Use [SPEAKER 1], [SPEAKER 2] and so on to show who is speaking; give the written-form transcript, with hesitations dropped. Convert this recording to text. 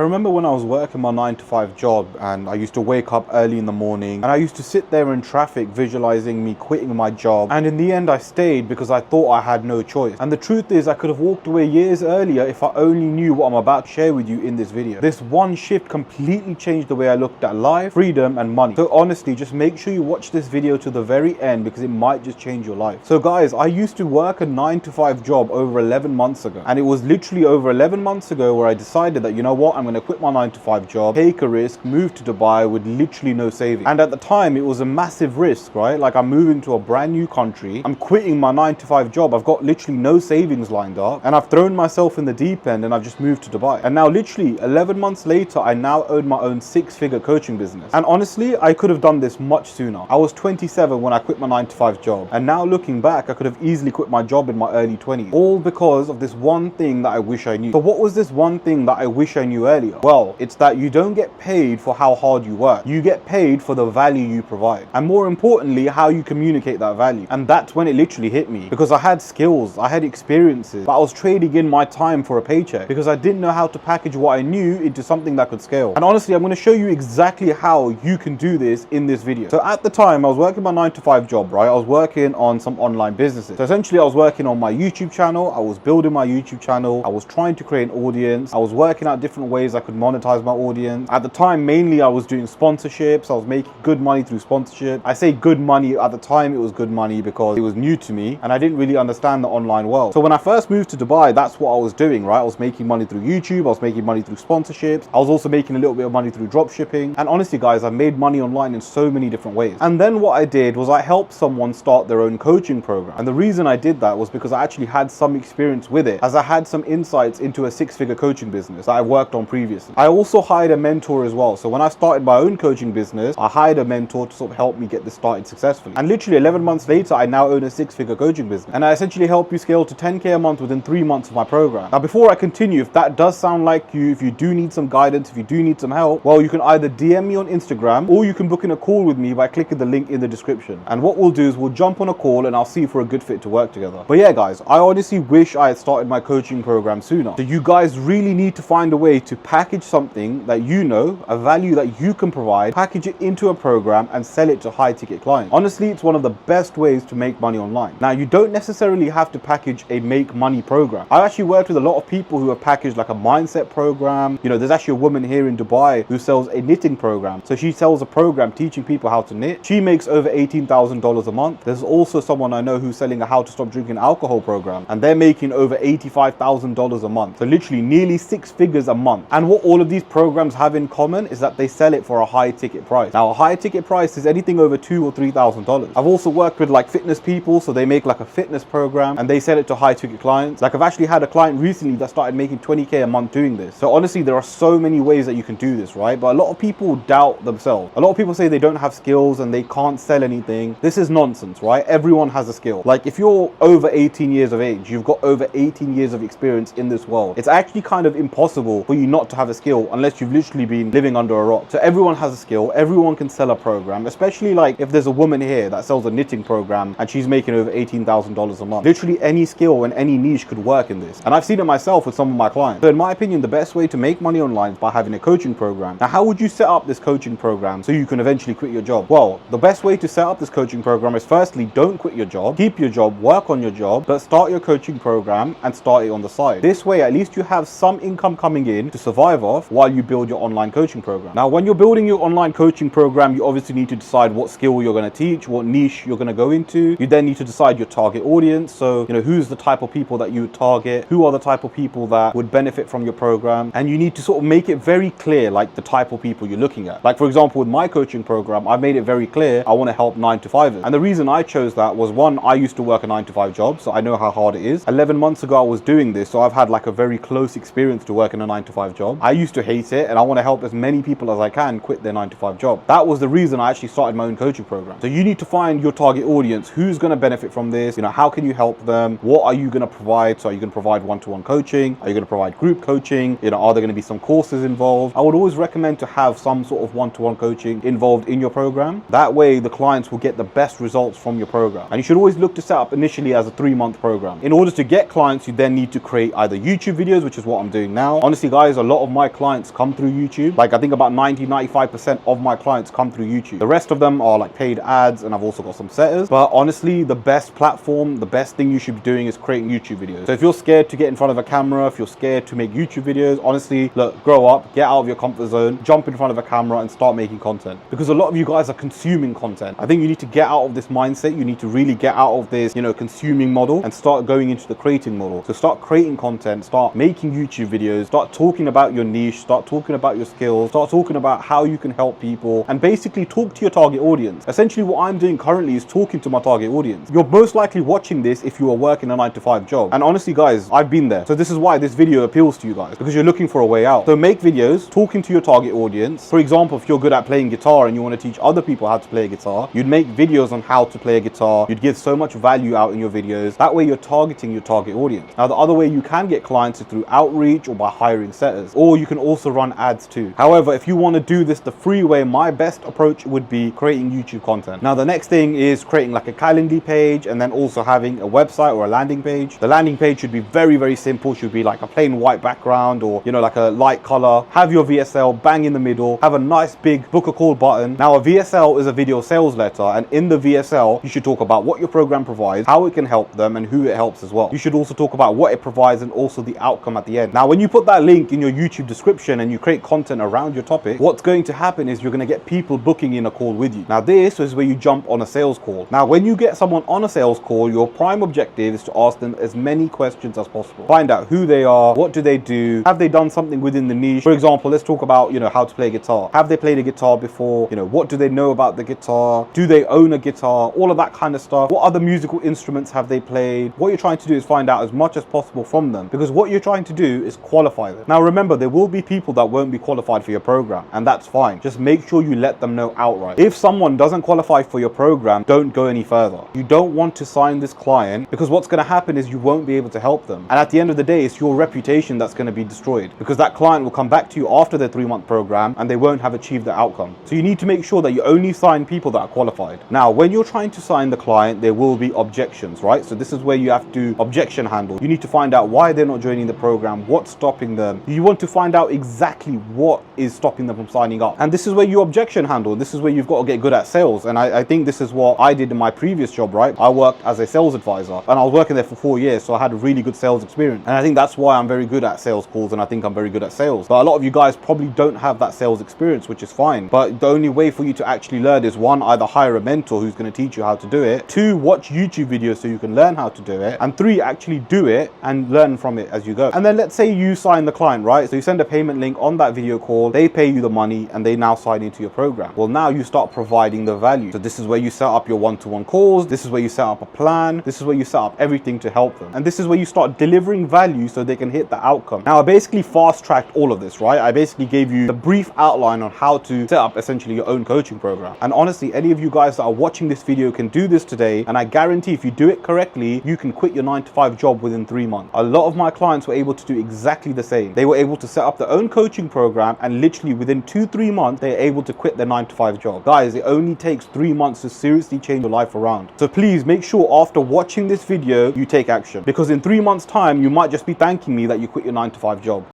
[SPEAKER 1] remember when I was working my 9 to 5 job and I used to wake up early in the morning and I used to sit there in traffic visualizing me quitting my job, and in the end I stayed because I thought I had no choice. And the truth is I could have walked away years earlier if I only knew what I'm about to share with you in this video. This one shift completely changed the way I looked at life, freedom and money. So honestly, just make sure you watch this video to the very end because it might just change your life. So guys, I used to work a 9 to 5 job over 11 months ago, and it was literally over 11 months ago where I decided that, you know what, I'm going to quit my 9 to 5 job, take a risk, move to Dubai with literally no savings. And at the time it was a massive risk, right? Like, I'm moving to a brand new country, I'm quitting my 9 to 5 job, I've got literally no savings lined up, and I've thrown myself in the deep end and I've just moved to Dubai. And now literally 11 months later, I now own my own 6-figure coaching business. And honestly, I could have done this much sooner. I was 27 when I quit my 9 to 5 job, and now looking back, I could have easily quit my job in my early 20s, all because of this one thing that I wish I knew. So what was this one thing that I wish I knew earlier? Well, it's that you don't get paid for how hard you work. You get paid for the value you provide, and more importantly, how you communicate that value. And that's when it literally hit me, because I had skills, I had experiences, but I was trading in my time for a paycheck because I didn't know how to package what I knew into something that could scale. And honestly, I'm going to show you exactly how you can do this in this video. So at the time, I was working my 9 to 5 job, right? I was working on some online businesses. So essentially, I was working on my YouTube channel, I was building my YouTube channel, I was trying to create an audience, I was working out different ways I could monetize my audience. At the time, mainly I was doing sponsorships, I was making good money through sponsorship. I say good money, at the time it was good money because it was new to me and I didn't really understand the online world. So when I first moved to Dubai, that's what I was doing, right? I was making money through YouTube, I was making money through sponsorships, I was also making a little bit of money through drop shipping. And honestly guys, I made money online in so many different ways. And then what I did was I helped someone start their own coaching program. And the reason I did that was because I actually had some experience with it, as I had some insights into a 6-figure coaching business that I worked on previously. I also hired a mentor as well. So when I started my own coaching business, I hired a mentor to sort of help me get this started successfully. And literally 11 months later, I now own a 6-figure coaching business. And I essentially help you scale to 10K a month within 3 months of my program. Now, before I continue, if that does sound like you, if you do need some guidance, if you do need some help, well, you can either DM me on Instagram or you can book in a call with me by clicking the link in the description. And what we'll do is we'll jump on a call and I'll see if we're a good fit to work together. But yeah, guys, I honestly wish I had started my coaching program sooner. So you guys really need to find a way to package something that you know, a value that you can provide, package it into a program and sell it to high ticket clients. Honestly, it's one of the best ways to make money online. Now, you don't necessarily have to package a make money program. I've actually worked with a lot of people who have packaged like a mindset program. You know, there's actually a woman here in Dubai who sells a knitting program. So she sells a program teaching people how to knit. She makes over $18,000 a month. There's also someone I know who's selling a how to stop drinking alcohol program, and they're making over $85,000 a month. So literally nearly 6 figures a month. And what all of these programs have in common is that they sell it for a high ticket price. Now, a high ticket price is anything over $2,000 or $3,000. I've also worked with like fitness people, so they make like a fitness program and they sell it to high ticket clients. Like, I've actually had a client recently that started making 20K a month doing this. So honestly, there are so many ways that you can do this, right? But a lot of people doubt themselves. A lot of people say they don't have skills and they can't sell anything. This is nonsense, right? Everyone has a skill. Like, if you're over 18 years of age, you've got over 18 years of experience in this world. It's actually kind of impossible for you not to have a skill unless you've literally been living under a rock. So everyone has a skill. Everyone can sell a program, especially like if there's a woman here that sells a knitting program and she's making over $18,000 a month. Literally any skill and any niche could work in this. And I've seen it myself with some of my clients. So in my opinion, the best way to make money online is by having a coaching program. Now, how would you set up this coaching program so you can eventually quit your job? Well, the best way to set up this coaching program is firstly, don't quit your job, keep your job, work on your job, but start your coaching program and start it on the side. This way, at least you have some income coming in to survive off while you build your online coaching program. Now, when you're building your online coaching program, you obviously need to decide what skill you're going to teach, what niche you're going to go into. You then need to decide your target audience. So, you know, who's the type of people that you would target? Who are the type of people that would benefit from your program? And you need to sort of make it very clear, like the type of people you're looking at. Like, for example, with my coaching program, I've made it very clear I want to help 9-to-5ers. And the reason I chose that was, one, I used to work a 9-to-5 job, so I know how hard it is. 11 months ago, I was doing this, so I've had like a very close experience to work in a 9-to-5 job. I used to hate it, and I want to help as many people as I can quit their 9-to-5 job. That was the reason I actually started my own coaching program. So you need to find your target audience. Who's going to benefit from this? You know, how can you help them? What are you going to provide? So are you going to provide one-to-one coaching? Are you going to provide group coaching? You know, are there going to be some courses involved? I would always recommend to have some sort of one-to-one coaching involved in your program. That way, the clients will get the best results from your program. And you should always look to set up initially as a 3-month program. In order to get clients, you then need to create either YouTube videos, which is what I'm doing now. Honestly, guys, a lot lot of my clients come through YouTube. Like I think about 90-95% of my clients come through YouTube. The rest of them are like paid ads, and I've also got some setters. But honestly, the best platform, the best thing you should be doing is creating YouTube videos. So if you're scared to get in front of a camera, if you're scared to make YouTube videos, honestly, look, grow up, get out of your comfort zone, jump in front of a camera and start making content. Because a lot of you guys are consuming content. I think you need to get out of this mindset. You need to really get out of this, consuming model and start going into the creating model. So start creating content, start making YouTube videos, start talking about your niche, start talking about your skills, start talking about how you can help people, and basically talk to your target audience. Essentially what I'm doing currently is talking to my target audience. You're most likely watching this if you are working a 9-to-5 job. And honestly guys, I've been there. So this is why this video appeals to you guys, because you're looking for a way out. So make videos talking to your target audience. For example, if you're good at playing guitar and you want to teach other people how to play a guitar, you'd make videos on how to play a guitar. You'd give so much value out in your videos. That way you're targeting your target audience. Now the other way you can get clients is through outreach or by hiring setters, or you can also run ads too. However, if you want to do this the free way, my best approach would be creating YouTube content. Now the next thing is creating like a Calendly page, and then also having a website or a landing page. The landing page should be very simple. Should be like a plain white background, or like a light color. Have your VSL bang in the middle. Have a nice big book a call button. Now a VSL is a video sales letter, and in the VSL you should talk about what your program provides, how it can help them, and who it helps as well. You should also talk about what it provides and also the outcome at the end. Now when you put that link in your YouTube description and you create content around your topic, what's going to happen is you're going to get people booking in a call with you. Now this is where you jump on a sales call. Now when you get someone on a sales call, your prime objective is to ask them as many questions as possible. Find out who they are, what do they do, have they done something within the niche. For example, let's talk about how to play guitar. Have they played a guitar before? What do they know about the guitar? Do they own a guitar? All of that kind of stuff. What other musical instruments have they played? What you're trying to do is find out as much as possible from them, because what you're trying to do is qualify them. Now remember, there will be people that won't be qualified for your program, and that's fine. Just make sure you let them know outright. If someone doesn't qualify for your program, don't go any further. You don't want to sign this client, because what's going to happen is you won't be able to help them, and at the end of the day it's your reputation that's going to be destroyed, because that client will come back to you after their 3-month program and they won't have achieved the outcome. So you need to make sure that you only sign people that are qualified. Now when you're trying to sign the client, there will be objections, right? So this is where you have to objection handle. You need to find out why they're not joining the program, what's stopping them. You want to find out exactly what is stopping them from signing up, and this is where you objection handle. This is where you've got to get good at sales, and I think this is what I did in my previous job, right? I worked as a sales advisor, and I was working there for 4 years, so I had a really good sales experience, and I think that's why I'm very good at sales calls, and I think I'm very good at sales. But a lot of you guys probably don't have that sales experience, which is fine. But the only way for you to actually learn is, one, either hire a mentor who's going to teach you how to do it, 2, watch YouTube videos so you can learn how to do it, and 3, actually do it and learn from it as you go. And then let's say you sign the client, right? So you send a payment link on that video call, they pay you the money, and they now sign into your program. Well, now you start providing the value. So this is where you set up your one-to-one calls, this is where you set up a plan, this is where you set up everything to help them, and this is where you start delivering value so they can hit the outcome. Now I basically fast-tracked all of this, right? I basically gave you the brief outline on how to set up essentially your own coaching program. And honestly, any of you guys that are watching this video can do this today, and I guarantee if you do it correctly, you can quit your 9-to-5 job within 3 months. A lot of my clients were able to do exactly the same. They were able to set up their own coaching program, and literally within 2-3 months they're able to quit their 9-to-5 job. Guys, it only takes 3 months to seriously change your life around. So please make sure after watching this video you take action, because in 3 months time you might just be thanking me that you quit your 9-to-5 job.